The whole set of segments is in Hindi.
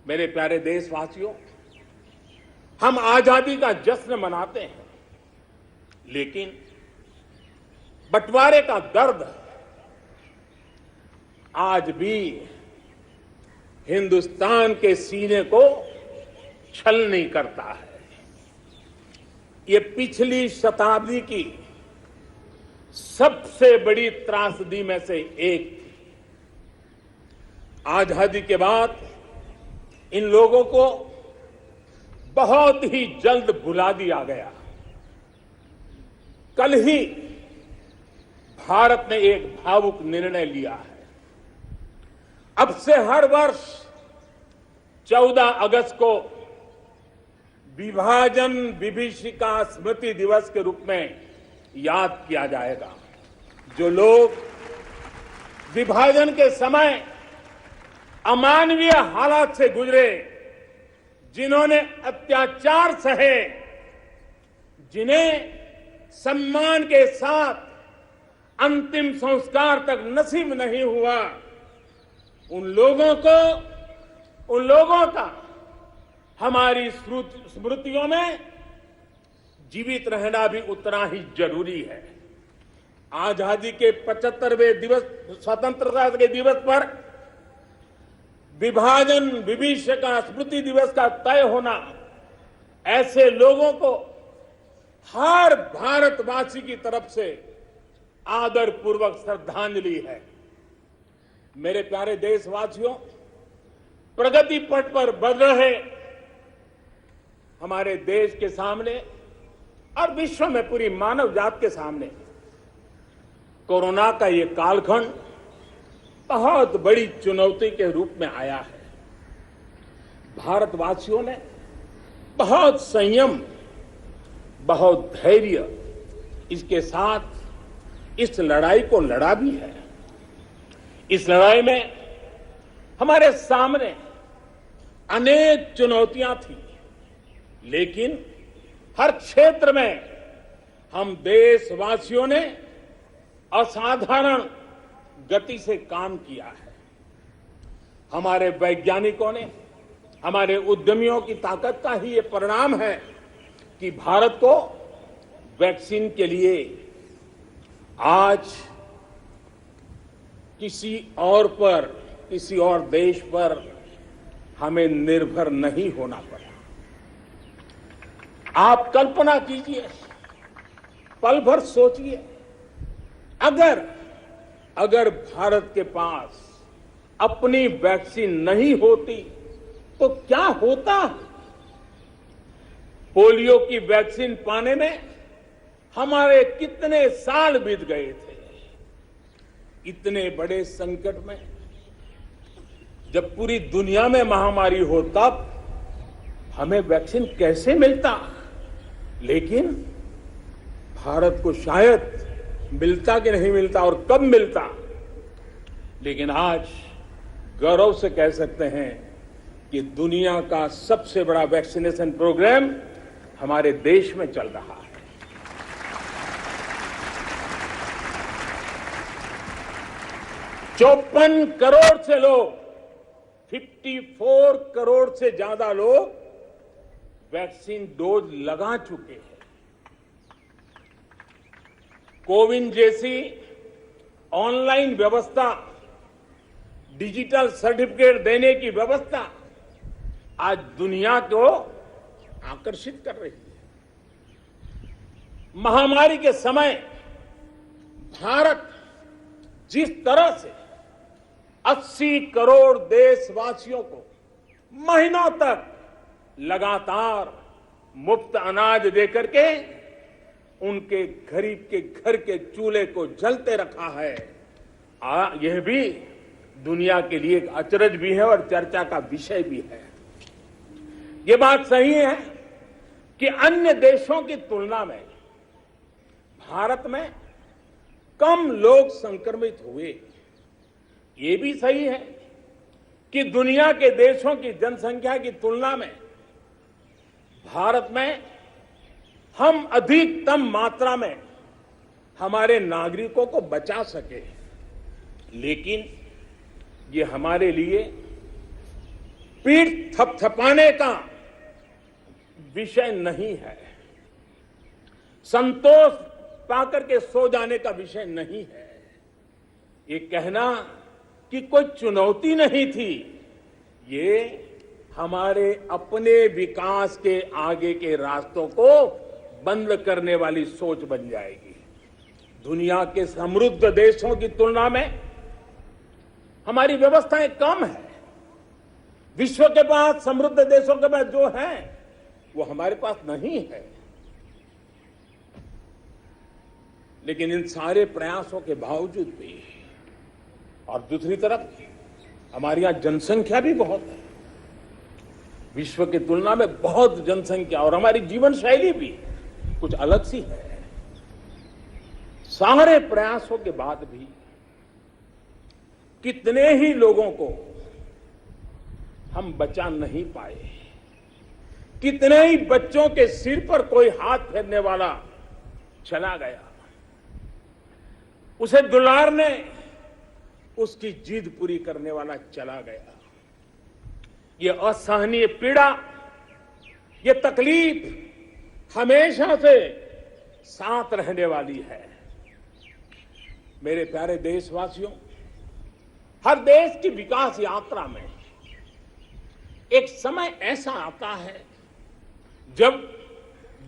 मेरे प्यारे देशवासियों, हम आजादी का जश्न मनाते हैं, लेकिन बंटवारे का दर्द आज भी हिंदुस्तान के सीने को छल नहीं करता है। ये पिछली शताब्दी की सबसे बड़ी त्रासदी में से एक थी। आजादी के बाद इन लोगों को बहुत ही जल्द भुला दिया गया। कल ही भारत ने एक भावुक निर्णय लिया है। अब से हर वर्ष 14 अगस्त को विभाजन विभीषिका स्मृति दिवस के रूप में याद किया जाएगा। जो लोग विभाजन के समय अमानवीय हालात से गुजरे, जिन्होंने अत्याचार सहे, जिन्हें सम्मान के साथ अंतिम संस्कार तक नसीब नहीं हुआ, उन लोगों का हमारी स्मृतियों में जीवित रहना भी उतना ही जरूरी है। आजादी के 75वें दिवस, स्वतंत्रता के दिवस पर विभाजन विभीषिका स्मृति दिवस का तय होना ऐसे लोगों को हर भारतवासी की तरफ से आदरपूर्वक श्रद्धांजलि है। मेरे प्यारे देशवासियों, प्रगति पथ पर बढ़ रहे हमारे देश के सामने और विश्व में पूरी मानव जात के सामने कोरोना का ये कालखंड बहुत बड़ी चुनौती के रूप में आया है। भारतवासियों ने बहुत संयम, बहुत धैर्य इसके साथ इस लड़ाई को लड़ा भी है। इस लड़ाई में हमारे सामने अनेक चुनौतियां थी, लेकिन हर क्षेत्र में हम देशवासियों ने असाधारण गति से काम किया है। हमारे वैज्ञानिकों ने, हमारे उद्यमियों की ताकत का ही ये परिणाम है कि भारत को वैक्सीन के लिए आज किसी और देश पर हमें निर्भर नहीं होना पड़ा। आप कल्पना कीजिए, पल भर सोचिए, अगर भारत के पास अपनी वैक्सीन नहीं होती तो क्या होता। पोलियो की वैक्सीन पाने में हमारे कितने साल बीत गए थे। इतने बड़े संकट में जब पूरी दुनिया में महामारी हो, तब हमें वैक्सीन कैसे मिलता। लेकिन भारत को शायद मिलता कि नहीं मिलता और कब मिलता, लेकिन आज गौरव से कह सकते हैं कि दुनिया का सबसे बड़ा वैक्सीनेशन प्रोग्राम हमारे देश में चल रहा है। 54 करोड़ से लोग, 54 करोड़ से ज्यादा लोग वैक्सीन डोज लगा चुके हैं। कोविन जैसी ऑनलाइन व्यवस्था, डिजिटल सर्टिफिकेट देने की व्यवस्था आज दुनिया को आकर्षित कर रही है। महामारी के समय भारत जिस तरह से 80 करोड़ देशवासियों को महीनों तक लगातार मुफ्त अनाज देकर के उनके गरीब के घर के चूल्हे को जलते रखा है, यह भी दुनिया के लिए एक अचरज भी है और चर्चा का विषय भी है। ये बात सही है कि अन्य देशों की तुलना में भारत में कम लोग संक्रमित हुए। ये भी सही है कि दुनिया के देशों की जनसंख्या की तुलना में भारत में हम अधिकतम मात्रा में हमारे नागरिकों को बचा सके। लेकिन ये हमारे लिए पीठ थपथपाने का विषय नहीं है, संतोष पाकर के सो जाने का विषय नहीं है। ये कहना कि कोई चुनौती नहीं थी, ये हमारे अपने विकास के आगे के रास्तों को बंद करने वाली सोच बन जाएगी। दुनिया के समृद्ध देशों की तुलना में हमारी व्यवस्थाएं कम है। विश्व के पास, समृद्ध देशों के पास जो है वो हमारे पास नहीं है। लेकिन इन सारे प्रयासों के बावजूद भी, और दूसरी तरफ हमारे यहां जनसंख्या भी बहुत है, विश्व की तुलना में बहुत जनसंख्या, और हमारी जीवन शैली भी कुछ अलग सी है। सारे प्रयासों के बाद भी कितने ही लोगों को हम बचा नहीं पाए, कितने ही बच्चों के सिर पर कोई हाथ फेरने वाला चला गया, उसे दुलारने, उसकी जिद पूरी करने वाला चला गया। ये असहनीय पीड़ा, ये तकलीफ हमेशा से साथ रहने वाली है। मेरे प्यारे देशवासियों, हर देश की विकास यात्रा में एक समय ऐसा आता है जब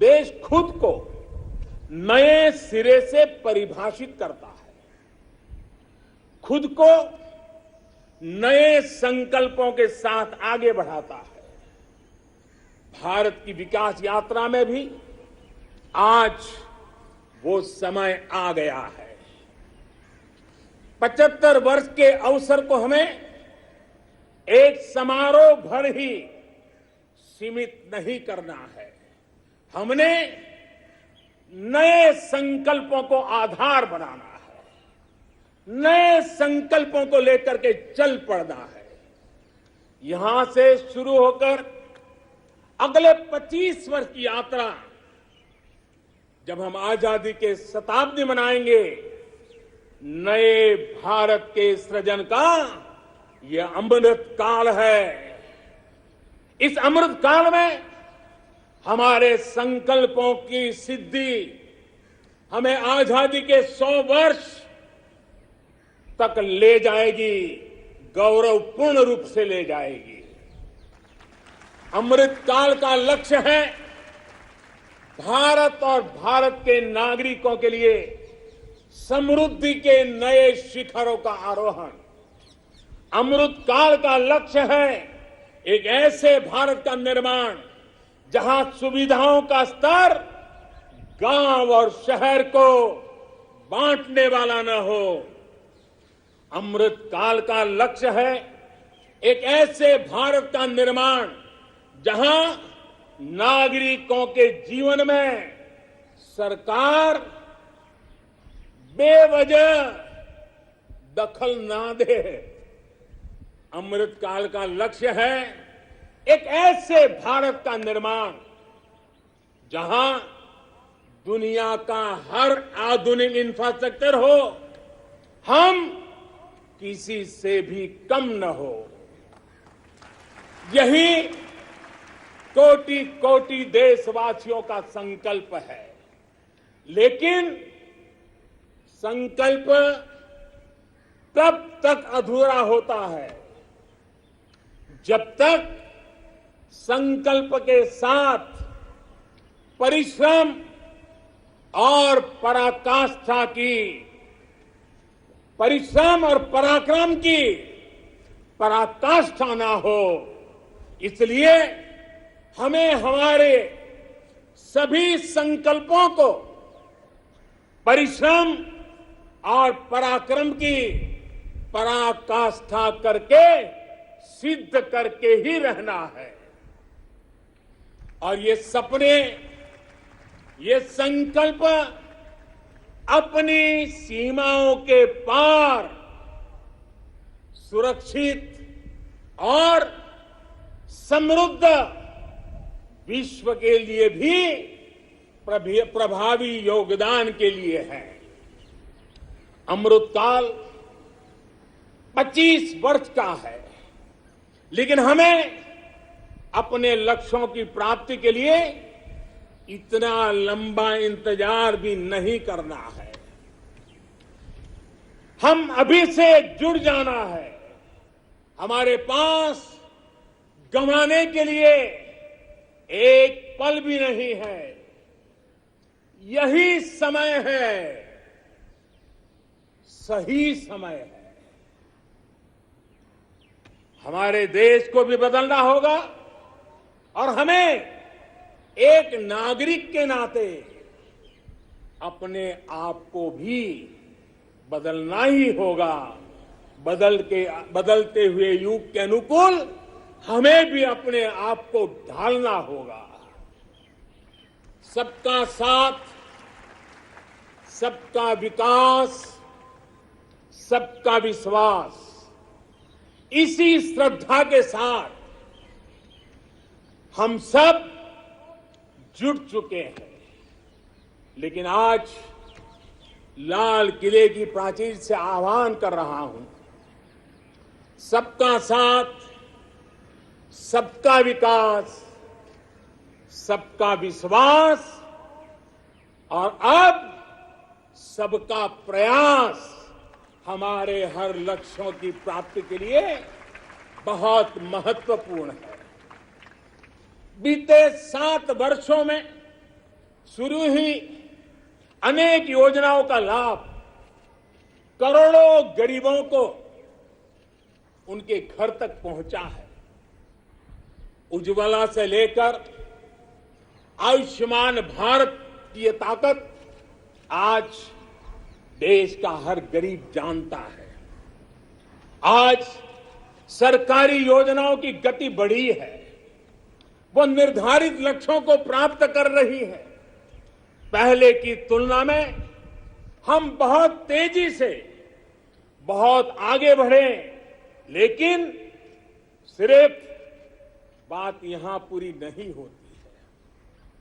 देश खुद को नए सिरे से परिभाषित करता है, खुद को नए संकल्पों के साथ आगे बढ़ाता है। भारत की विकास यात्रा में भी आज वो समय आ गया है। 75 वर्ष के अवसर को हमें एक समारोह भर ही सीमित नहीं करना है। हमने नए संकल्पों को आधार बनाना है, नए संकल्पों को लेकर के चल पड़ना है। यहां से शुरू होकर अगले 25 वर्ष की यात्रा, जब हम आजादी के शताब्दी मनाएंगे, नए भारत के सृजन का यह अमृत काल है। इस अमृत काल में हमारे संकल्पों की सिद्धि हमें आजादी के 100 वर्ष तक ले जाएगी, गौरवपूर्ण रूप से ले जाएगी। अमृत काल का लक्ष्य है भारत और भारत के नागरिकों के लिए समृद्धि के नए शिखरों का आरोहण। अमृत काल का लक्ष्य है एक ऐसे भारत का निर्माण जहां सुविधाओं का स्तर गांव और शहर को बांटने वाला न हो। अमृत काल का लक्ष्य है एक ऐसे भारत का निर्माण जहां नागरिकों के जीवन में सरकार बेवजह दखल ना दे। अमृत काल का लक्ष्य है एक ऐसे भारत का निर्माण जहां दुनिया का हर आधुनिक इंफ्रास्ट्रक्चर हो, हम किसी से भी कम न हो। यही कोटि कोटि देशवासियों का संकल्प है। लेकिन संकल्प तब तक अधूरा होता है जब तक संकल्प के साथ परिश्रम और पराकाष्ठा की, परिश्रम और पराक्रम की पराकाष्ठा ना हो। इसलिए हमें हमारे सभी संकल्पों को परिश्रम और पराक्रम की पराकाष्ठा करके सिद्ध करके ही रहना है। और ये सपने, ये संकल्प अपनी सीमाओं के पार सुरक्षित और समृद्ध विश्व के लिए भी प्रभावी योगदान के लिए है। अमृतकाल 25 वर्ष का है, लेकिन हमें अपने लक्ष्यों की प्राप्ति के लिए इतना लंबा इंतजार भी नहीं करना है। हम अभी से जुड़ जाना है। हमारे पास गंवाने के लिए एक पल भी नहीं है। यही समय है, सही समय है। हमारे देश को भी बदलना होगा और हमें एक नागरिक के नाते अपने आप को भी बदलना ही होगा। बदलते हुए युग के अनुकूल हमें भी अपने आप को ढालना होगा। सबका साथ, सबका विकास, सबका विश्वास, इसी श्रद्धा के साथ हम सब जुट चुके हैं। लेकिन आज लाल किले की प्राचीर से आह्वान कर रहा हूं, सबका साथ, सबका विकास, सबका विश्वास और अब सबका प्रयास हमारे हर लक्ष्यों की प्राप्ति के लिए बहुत महत्वपूर्ण है। बीते 7 वर्षों में शुरू हुई अनेक योजनाओं का लाभ करोड़ों गरीबों को उनके घर तक पहुंचा है। उज्ज्वला से लेकर आयुष्मान भारत की ये ताकत आज देश का हर गरीब जानता है। आज सरकारी योजनाओं की गति बढ़ी है, वो निर्धारित लक्ष्यों को प्राप्त कर रही है। पहले की तुलना में हम बहुत तेजी से बहुत आगे बढ़े, लेकिन सिर्फ बात यहां पूरी नहीं होती।